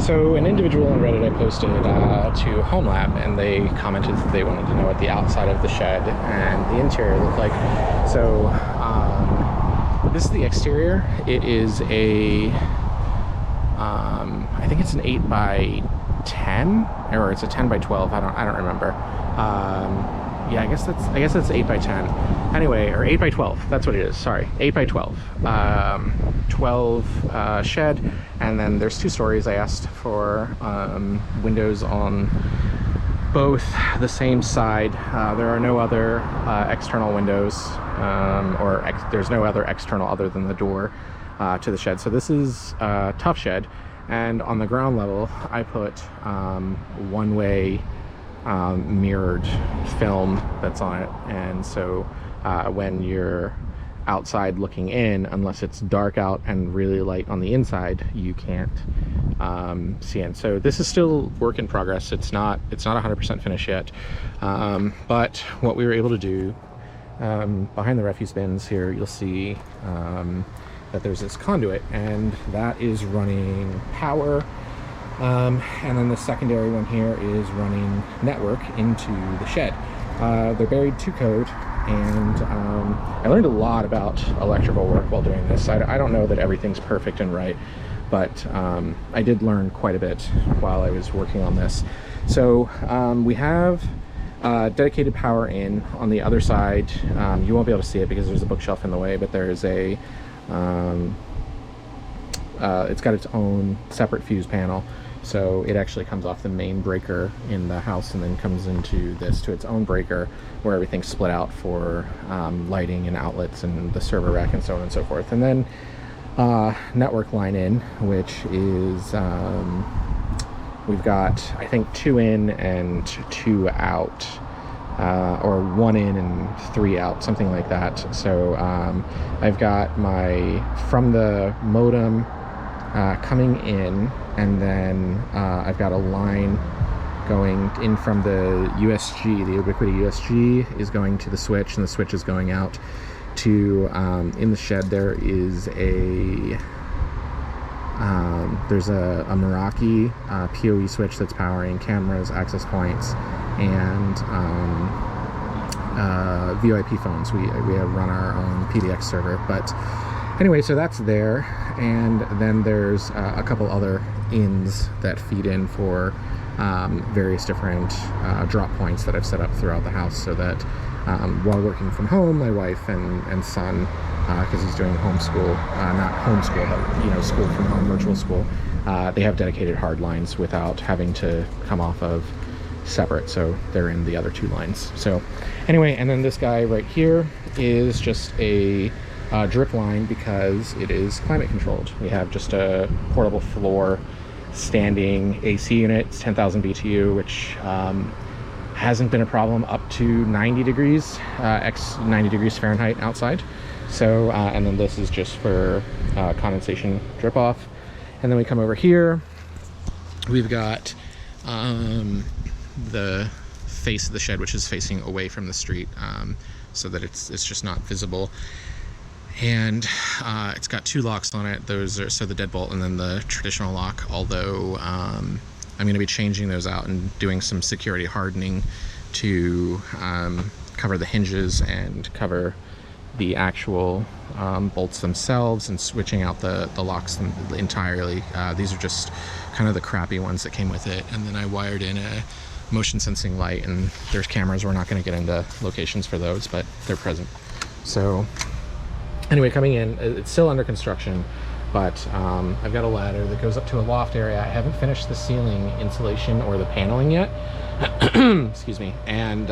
So an individual on Reddit I posted to HomeLab, and they commented that they wanted to know what the outside of the shed and the interior looked like. So this is the exterior. It is a, I think it's an 8 by 10, or it's a 10 by 12. I don't remember. Yeah, I guess that's 8 by 10. Anyway, or 8 by 12. That's what it is. Sorry, 8 by 12. 12 shed, and then there's 2 stories. I asked for windows on both the same side. There are no other external windows, there's no other external other than the door to the shed. So this is a tough shed, and on the ground level, I put one-way mirrored film that's on it, and so when you're outside looking in, unless it's dark out and really light on the inside, you can't see in. So this is still work in progress. It's not 100% finished yet, but what we were able to do behind the refuse bins here, you'll see that there's this conduit, and that is running power. And then the secondary one here is running network into the shed. They're buried to code, and I learned a lot about electrical work while doing this. I don't know that everything's perfect and right, but I did learn quite a bit while I was working on this. So we have dedicated power in on the other side. You won't be able to see it because there's a bookshelf in the way, but there's a it's got its own separate fuse panel. So it actually comes off the main breaker in the house and then comes into this to its own breaker, where everything's split out for lighting and outlets and the server rack and so on and so forth. And then network line in, which is we've got, I think, 2 in and 2 out, or 1 in and 3 out, something like that. So I've got from the modem coming in, and then I've got a line going in from the USG. The Ubiquiti USG is going to the switch, and the switch is going out to, in the shed there is there's a Meraki PoE switch that's powering cameras, access points, and VoIP phones. We have run our own PBX server, but anyway, so that's there. And then there's a couple other ins that feed in for various different drop points that I've set up throughout the house, so that while working from home, my wife and son, because he's doing homeschool, not homeschool, but school from home, virtual school, they have dedicated hard lines without having to come off of separate, so they're in the other 2 lines. So anyway, and then this guy right here is just a drip line because it is climate controlled. We have just a portable floor standing AC unit. It's 10,000 BTU, which hasn't been a problem up to 90 degrees, 90 degrees Fahrenheit outside. So, and then this is just for condensation drip off. And then we come over here, we've got the face of the shed, which is facing away from the street, so that it's just not visible. And it's got 2 locks on it. Those are, so the deadbolt and then the traditional lock, although I'm going to be changing those out and doing some security hardening to cover the hinges and cover the actual bolts themselves, and switching out the locks entirely. These are just kind of the crappy ones that came with it. And then I wired in a motion sensing light, and there's cameras. We're not going to get into locations for those, but they're present. So anyway, coming in, it's still under construction, but I've got a ladder that goes up to a loft area. I haven't finished the ceiling insulation or the paneling yet. Excuse me. And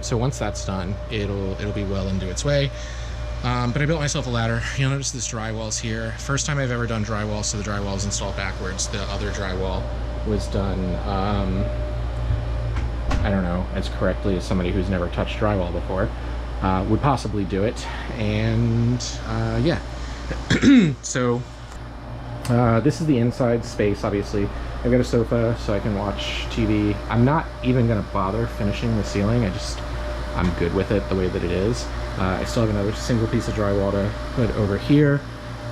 so once that's done, it'll be well into its way. But I built myself a ladder. You'll notice this drywall's here. First time I've ever done drywall, so the drywall is installed backwards. The other drywall was done, I don't know, as correctly as somebody who's never touched drywall before would possibly do it. And yeah. So this is the inside space. Obviously I've got a sofa so I can watch TV. I'm not even gonna bother finishing the ceiling. I'm good with it the way that it is. I still have another single piece of drywall to put over here,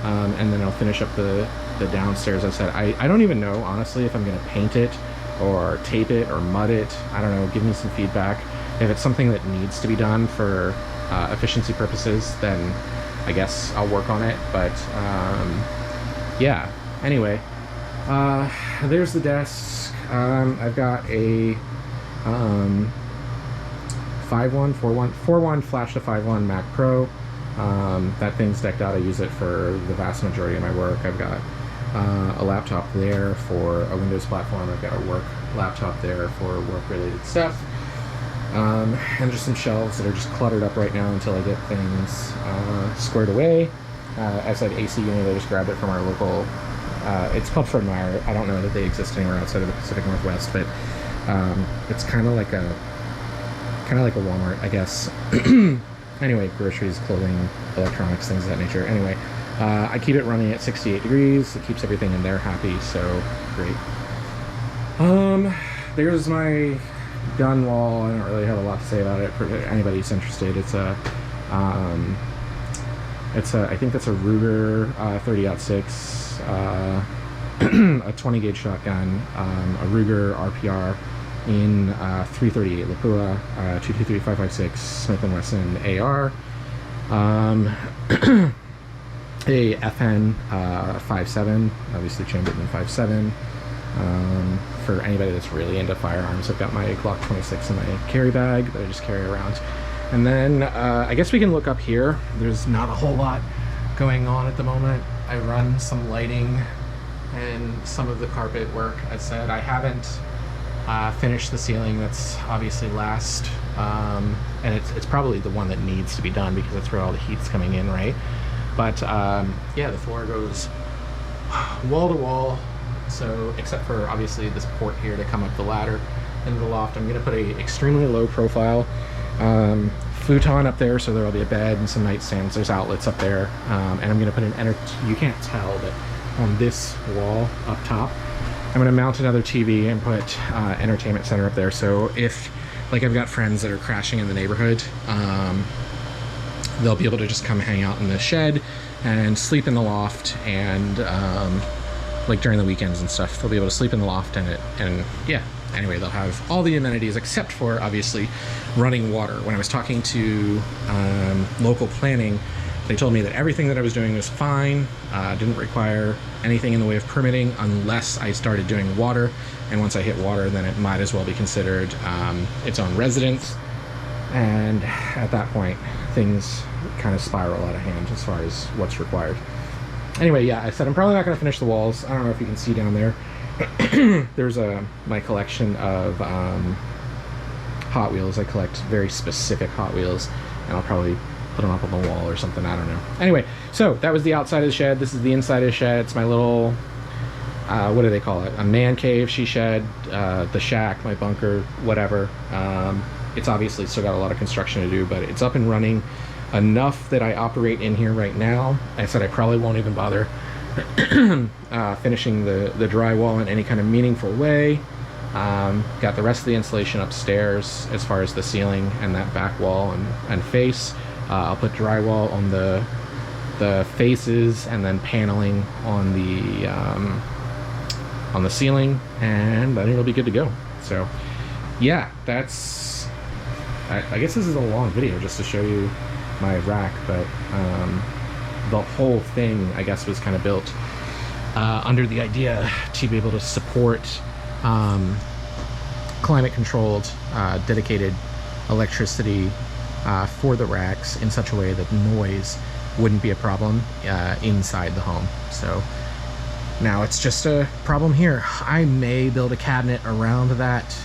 and then I'll finish up the the downstairs. I said, I don't even know, honestly, if I'm going to paint it or tape it or mud it. I don't know. Give me some feedback. If it's something that needs to be done for efficiency purposes, then I guess I'll work on it. But yeah, anyway, there's the desk. I've got a 4.1 flash to 5.1 Mac Pro. That thing's decked out. I use it for the vast majority of my work. I've got a laptop there for a Windows platform. I've got a work laptop there for work-related stuff. And just some shelves that are just cluttered up right now until I get things squared away. As an AC unit, I just grabbed it from our local, it's called Fred Meyer. I don't know that they exist anywhere outside of the Pacific Northwest, but it's kind of like a Walmart, I guess. Anyway, groceries, clothing, electronics, things of that nature. Anyway, I keep it running at 68 degrees. It keeps everything in there happy, so great. There's my gun wall. I don't really have a lot to say about it for anybody who's interested. It's a I think that's a Ruger 30-06, a 20 gauge shotgun, a Ruger RPR in 338 Lapua, 223-556 Smith & Wesson AR, a FN 5.7, obviously chambered in 5.7. For anybody that's really into firearms, I've got my Glock 26 in my carry bag that I just carry around. And then I guess we can look up here. There's not a whole lot going on at the moment. I run some lighting and some of the carpet work. As said, I haven't finished the ceiling. That's obviously last, and it's probably the one that needs to be done because that's where all the heat's coming in, right? But yeah, the floor goes wall to wall. So except for obviously this port here to come up the ladder into the loft, I'm going to put a extremely low profile futon up there, so there will be a bed and some nightstands. There's outlets up there, and I'm going to put an you can't tell, but on this wall up top, I'm going to mount another TV and put entertainment center up there. So if, like, I've got friends that are crashing in the neighborhood, they'll be able to just come hang out in the shed and sleep in the loft, and like during the weekends and stuff, they'll be able to sleep in the loft and yeah. Anyway, they'll have all the amenities except for obviously running water. When I was talking to local planning, they told me that everything that I was doing was fine, didn't require anything in the way of permitting unless I started doing water. And once I hit water, then it might as well be considered its own residence. And at that point, things kind of spiral out of hand as far as what's required. Anyway, yeah, I said I'm probably not going to finish the walls. I don't know if you can see down there. There's my collection of Hot Wheels. I collect very specific Hot Wheels, and I'll probably put them up on the wall or something. I don't know. Anyway, so that was the outside of the shed. This is the inside of the shed. It's my little, what do they call it? A man cave, she shed, the shack, my bunker, whatever. It's obviously still got a lot of construction to do, but it's up and running enough that I operate in here right now. I said I probably won't even bother finishing the drywall in any kind of meaningful way. Got the rest of the insulation upstairs as far as the ceiling and that back wall and face. I'll put drywall on the faces and then paneling on the ceiling, and then it'll be good to go. So yeah, that's I guess this is a long video just to show you my rack, but the whole thing, I guess, was kind of built under the idea to be able to support climate-controlled, dedicated electricity for the racks in such a way that noise wouldn't be a problem inside the home. So now it's just a problem here. I may build a cabinet around that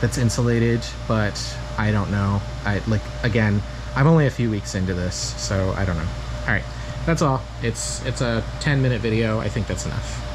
that's insulated, but I don't know. Again, I'm only a few weeks into this, so I don't know. All right, that's all. It's a 10-minute video. I think that's enough.